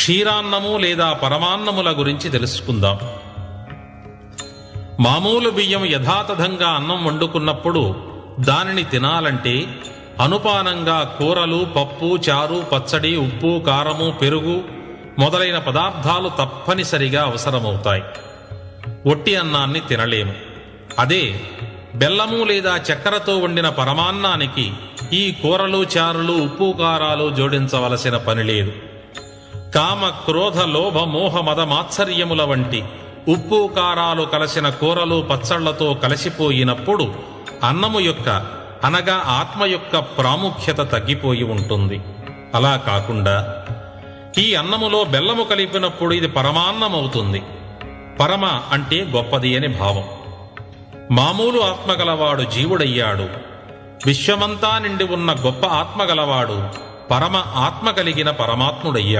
క్షీరాన్నము లేదా పరమాన్నముల గురించి తెలుసుకుందాం. మామూలు బియ్యం యథాతథంగా అన్నం వండుకున్నప్పుడు దానిని తినాలంటే అనుపానంగా కూరలు, పప్పు, చారు, పచ్చడి, ఉప్పు, కారము, పెరుగు మొదలైన పదార్థాలు తప్పనిసరిగా అవసరమవుతాయి. ఒట్టి అన్నాన్ని తినలేము. అదే బెల్లము లేదా చక్కెరతో వండిన పరమాన్నానికి ఈ కూరలు, చారులు, ఉప్పు, కారాలు జోడించవలసిన పని లేదు. కామ, క్రోధ, లోభ, మోహ, మద, మాత్సర్యముల వంటి ఉప్పు, కారాలు కలసిన కూరలు, పచ్చళ్లతో కలిసిపోయినప్పుడు అన్నము యొక్క అనగా ఆత్మ యొక్క ప్రాముఖ్యత తగ్గిపోయి ఉంటుంది. అలా కాకుండా ఈ అన్నములో బెల్లము కలిపినప్పుడు ఇది పరమాన్నమవుతుంది. పరమ అంటే గొప్పది అని భావం. మామూలు ఆత్మగలవాడు జీవుడయ్యాడు. విశ్వమంతా నిండి ఉన్న గొప్ప ఆత్మగలవాడు పరమ ఆత్మ కలిగిన పరమాత్ముడయ్యాడు.